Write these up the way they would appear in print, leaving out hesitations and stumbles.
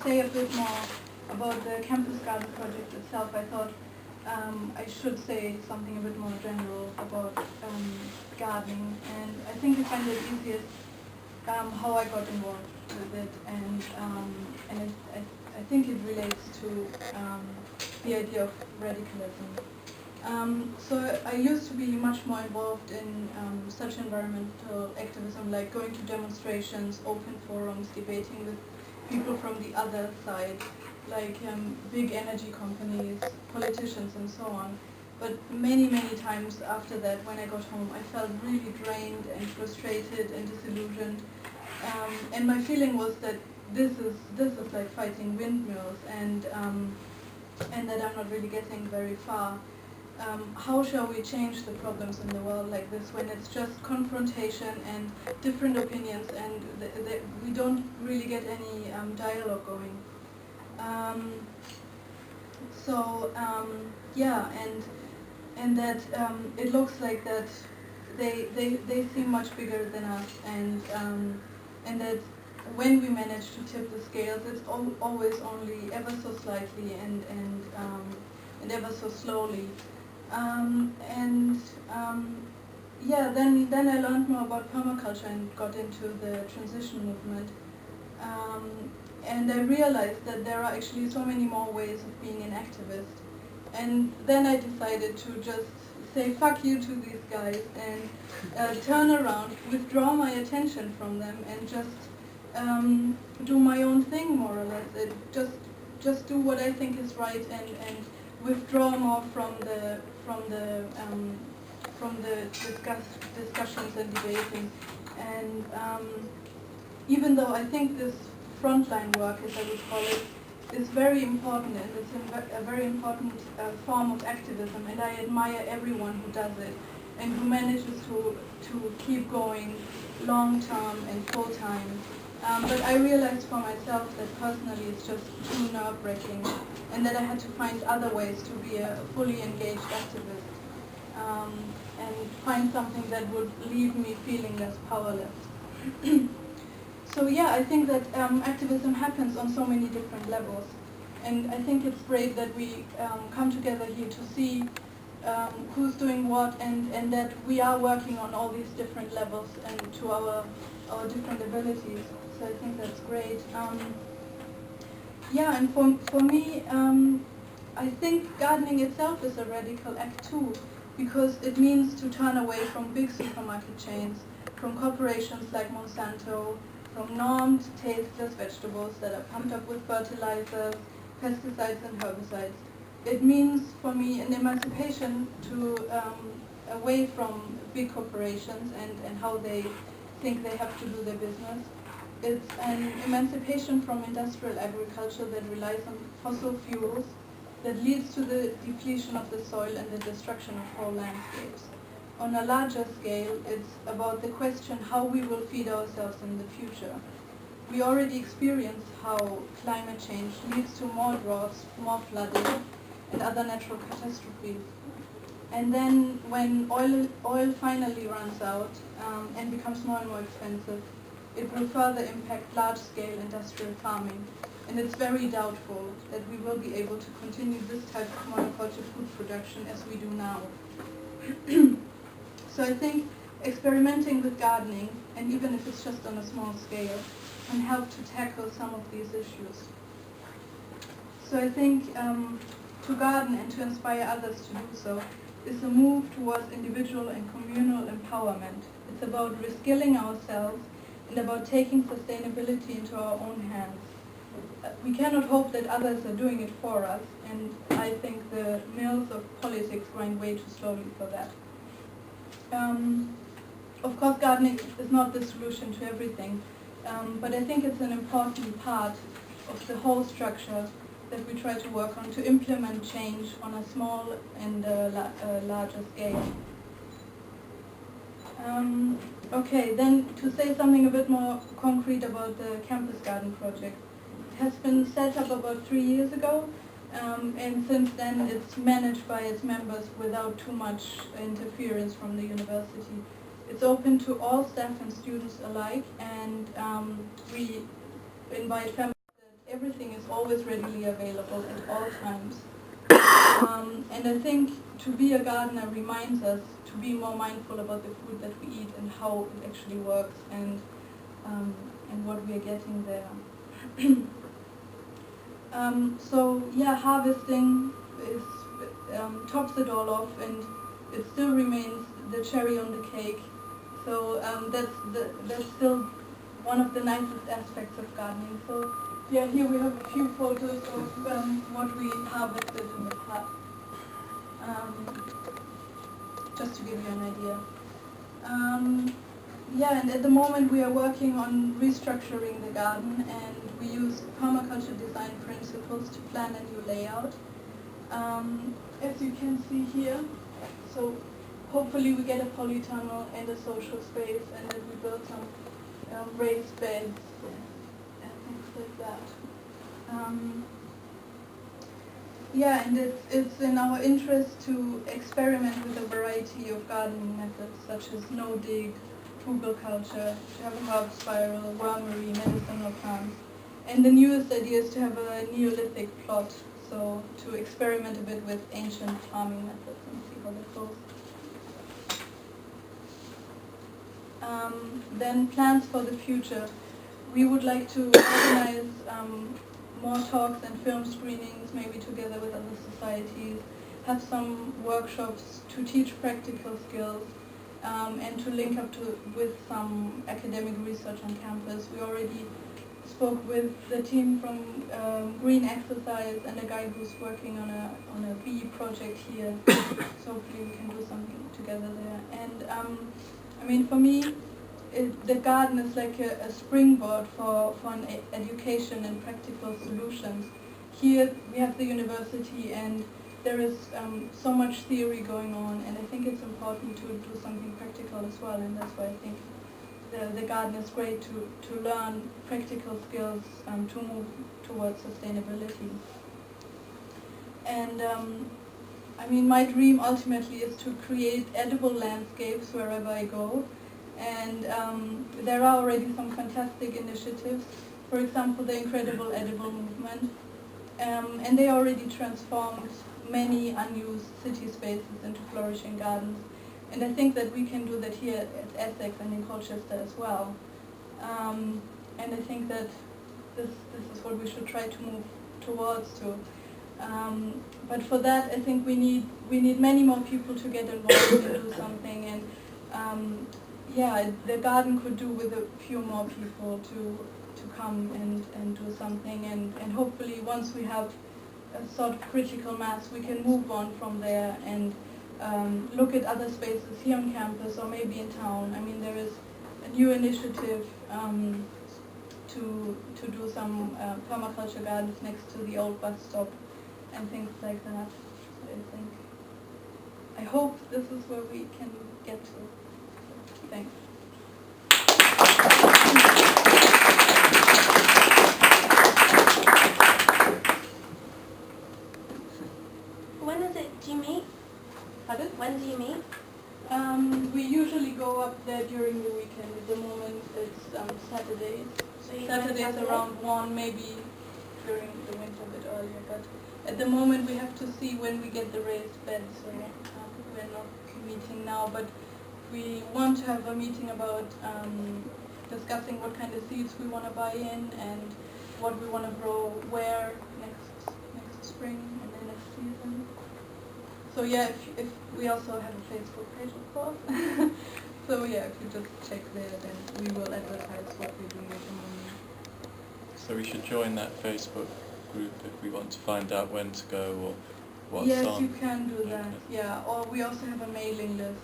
say a bit more about the campus garden project itself, I thought I should say something a bit more general about gardening. And I think I find it easiest how I got involved with it, and I think it relates to the idea of radicalism. So I used to be much more involved in such environmental activism, like going to demonstrations, open forums, debating with people from the other side, like big energy companies, politicians, and so on. But many times after that, when I got home, I felt really drained and frustrated and disillusioned. And my feeling was that this is like fighting windmills, and that I'm not really getting very far. How shall we change the problems in the world like this when it's just confrontation and different opinions, and we don't really get any dialogue going? Yeah, and that it looks like that they seem much bigger than us, and that when we manage to tip the scales, it's always only ever so slightly and ever so slowly. Yeah, then I learned more about permaculture and got into the transition movement. And I realized that there are actually so many more ways of being an activist. And then I decided to just say fuck you to these guys and turn around, withdraw my attention from them, and just do my own thing, more or less. Just do what I think is right, and withdraw more from the discussions and debating. And even though I think this frontline work, as I would call it, is very important, and it's a very important form of activism, and I admire everyone who does it and who manages to keep going long term and full time. But I realized for myself that personally it's just too nerve-wracking, and that I had to find other ways to be a fully engaged activist, and find something that would leave me feeling less powerless. So yeah, I think that activism happens on so many different levels, and I think it's great that we come together here to see who's doing what, and that we are working on all these different levels and to our different abilities. So I think that's great. Yeah, and for me, I think gardening itself is a radical act too, because it means to turn away from big supermarket chains, from corporations like Monsanto, from normed, tasteless vegetables that are pumped up with fertilizers, pesticides and herbicides. It means for me an emancipation to away from big corporations and how they think they have to do their business. It's an emancipation from industrial agriculture that relies on fossil fuels, that leads to the depletion of the soil and the destruction of whole landscapes. On a larger scale, it's about the question how we will feed ourselves in the future. We already experience how climate change leads to more droughts, more flooding, and other natural catastrophes. And then when oil finally runs out and becomes more and more expensive, it will further impact large-scale industrial farming. And it's very doubtful that we will be able to continue this type of monoculture food production as we do now. So I think experimenting with gardening, and even if it's just on a small scale, can help to tackle some of these issues. So I think to garden and to inspire others to do so is a move towards individual and communal empowerment. It's about reskilling ourselves and about taking sustainability into our own hands. We cannot hope that others are doing it for us, and I think the mills of politics grind way too slowly for that. Of course, gardening is not the solution to everything, but I think it's an important part of the whole structure that we try to work on to implement change on a small and larger scale. Okay, then to say something a bit more concrete about the campus garden project. It has been set up about 3 years ago, and since then it's managed by its members without too much interference from the university. It's open to all staff and students alike, and we invite families that everything is always readily available at all times. And I think to be a gardener reminds us to be more mindful about the food that we eat and how it actually works and what we are getting there. So yeah, harvesting is tops it all off, and it still remains the cherry on the cake. So that's still one of the nicest aspects of gardening. So yeah, here we have a few photos of what we harvested in the past, just to give you an idea. Yeah, and at the moment we are working on restructuring the garden, and we use permaculture design principles to plan a new layout. As you can see here, so hopefully we get a polytunnel and a social space, and then we build some raised beds and things like that. Yeah, and it's in our interest to experiment with a variety of gardening methods, such as no-dig, culture, to have a herb spiral, wormery, medicinal plants. And the newest idea is to have a Neolithic plot, so to experiment a bit with ancient farming methods and see how that goes. Then plans for the future. We would like to organize more talks and film screenings, maybe together with other societies, have some workshops to teach practical skills, and to link up with some academic research on campus. We already spoke with the team from Green Exercise and a guy who's working on a bee project here. So hopefully we can do something together there. And I mean, for me, the garden is like a springboard for an education and practical solutions. Here we have the university, and there is so much theory going on, and I think it's important to do something practical as well, and that's why I think the garden is great to learn practical skills to move towards sustainability. And I mean, my dream ultimately is to create edible landscapes wherever I go, and there are already some fantastic initiatives. For example, the Incredible Edible Movement, and they already transformed many unused city spaces into flourishing gardens. And I think that we can do that here at Essex and in Colchester as well. And I think that this is what we should try to move towards too. But for that, I think we need many more people to get involved and do something. And yeah, the garden could do with a few more people to come and do something. And hopefully, once we have a sort of critical mass, we can move on from there and look at other spaces here on campus or maybe in town. I mean, there is a new initiative to do some permaculture gardens next to the old bus stop and things like that. So I hope this is where we can get to. Thanks. When is it? Do you meet? Pardon? When do you meet? We usually go up there during the weekend. At the moment, it's Saturdays. So you Saturdays around 1, maybe during the winter a bit earlier. But at the moment, we have to see when we get the raised beds. So we're not meeting now, but we want to have a meeting about discussing what kind of seeds we want to buy in and what we want to grow where next spring and then next season. So yeah, if we also have a Facebook page, of course. So yeah, if you just check there, then we will advertise what we're doing at the moment. So we should join that Facebook group if we want to find out when to go or what's yes, on. Yes, you can do that. Okay. Yeah, or we also have a mailing list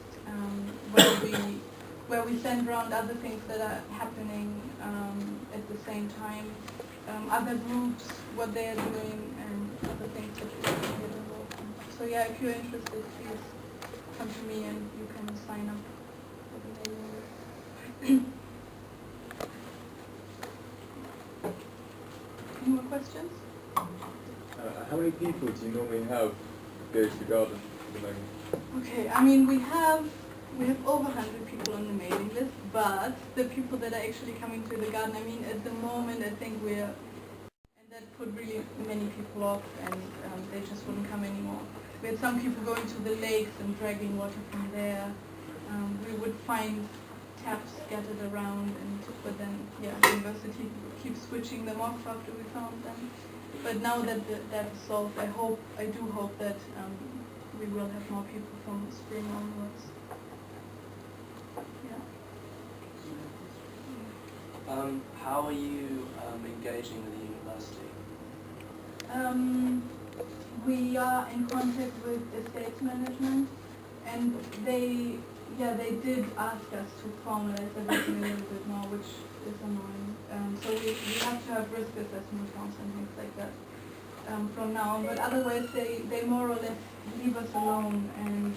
where we send around other things that are happening at the same time, other groups, what they are doing, and other things that you can get involved in. So yeah, if you're interested, please come to me and you can sign up for the mailing list. Any more questions? How many people do you normally have go to the garden at the moment? Okay, I mean we have over 100 people on the mailing list, but the people that are actually coming to the garden, I mean at the moment I think and that put really many people off, and they just wouldn't come anymore. We had some people going to the lakes and dragging water from there. We would find taps scattered around, but then the university keeps switching them off after we found them. But now that that is solved, I do hope that we will have more people from spring onwards. Yeah. How are you engaging with the university? We are in contact with estates management, and they did ask us to formalize everything a little bit more, which is annoying. So we have to have risk assessment forms and things like that from now on. But otherwise, they more or less leave us alone, and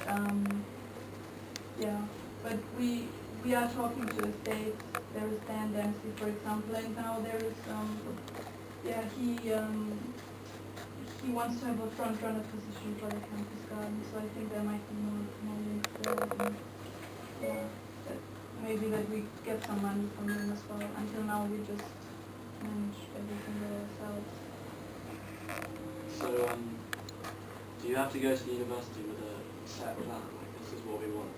But we are talking to estates. There is Dan Dempsey, for example, and now there is he wants to have a front runner position for the campus garden. So I think there might be more links there. And, that maybe that we get some money from them as well. Until now, we just manage everything by ourselves. So, do you have to go to the university with a set plan, like this is what we want?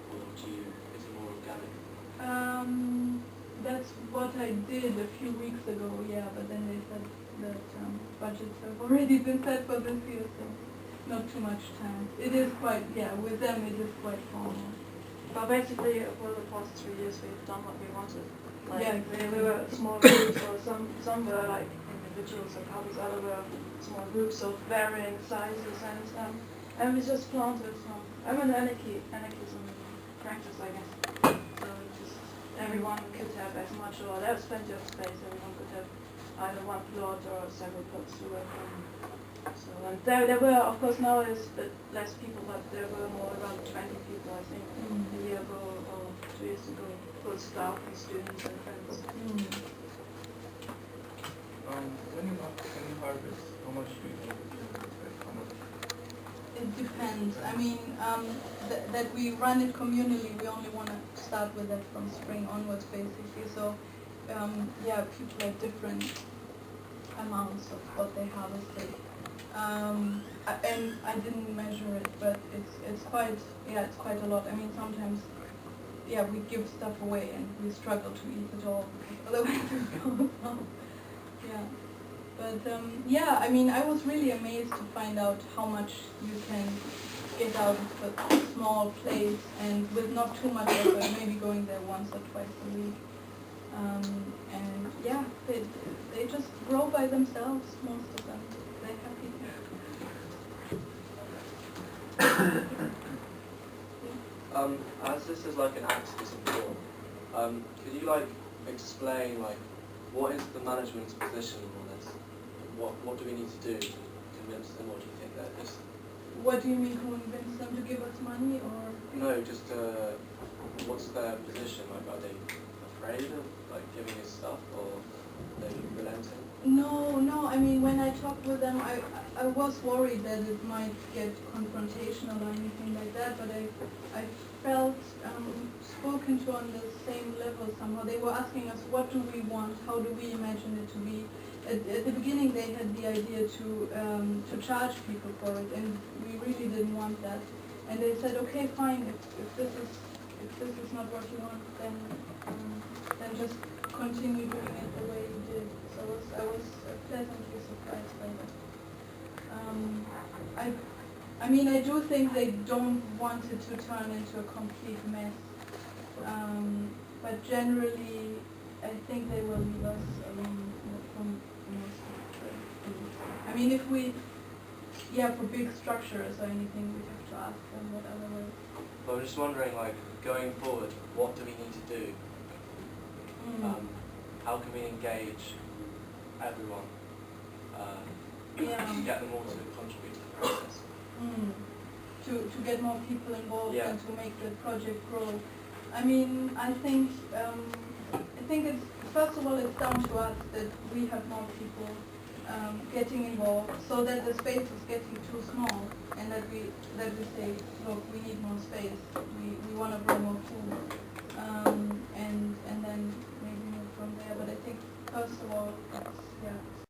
Or is it more organic? That's what I did a few weeks ago, but then they said that budgets have already been set for this year, so not too much time. It is quite, with them it is quite formal. But basically, for the past 3 years, we've done what we wanted. Like, exactly. we were small groups, or some were like individuals or couples, others were small groups of varying sizes, and we just planted some. Anarchism practice, I guess. So just everyone could have as much, or there was plenty of space. Everyone could have either one plot or several plots to work on. So, and there were, of course, now there's a bit less people, but there were more around 20 people, I think, a year ago or 2 years ago, full staff and students and friends. When you harvest, how much do you think how much? It depends. I mean, that we run it communally, we only want to start with that from spring onwards, basically. So, people have different amounts of what they harvested. And I didn't measure it, but it's quite a lot. I mean, sometimes, we give stuff away and we struggle to eat it all because otherwise it goes on. But I mean, I was really amazed to find out how much you can get out of a small place and with not too much effort, maybe going there once or twice a week. They just grow by themselves, most of them. They're happy. As this is like an activism forum, could you explain what is the management's position on this? What do we need to do to convince them? What do you think that is? What do you mean convince them to give us money, or? No, just what's their position? Are they afraid of giving us stuff, or are they relenting? No. I mean, when I talked with them, I was worried that it might get confrontational or anything like that, but I felt spoken to on the same level somehow. They were asking us, what do we want? How do we imagine it to be? At the beginning, they had the idea to charge people for it, and we really didn't want that. And they said, okay, fine. If this is not what you want, then just continue doing it the way you did. So I was pleasantly surprised by that. I mean, I do think they don't want it to turn into a complete mess. But generally, I think they will leave us alone from most of it. I mean, if we, for big structures or anything, we have to ask them what other way. But I'm just wondering, going forward, what do we need to do? How can we engage everyone? Get them all to contribute to the process. To get more people involved and to make the project grow. I mean, I think it's, first of all, it's down to us that we have more people getting involved, so that the space is getting too small, and that we say, look, we need more space. We want to grow more food, and then maybe move from there. But I think first of all, it's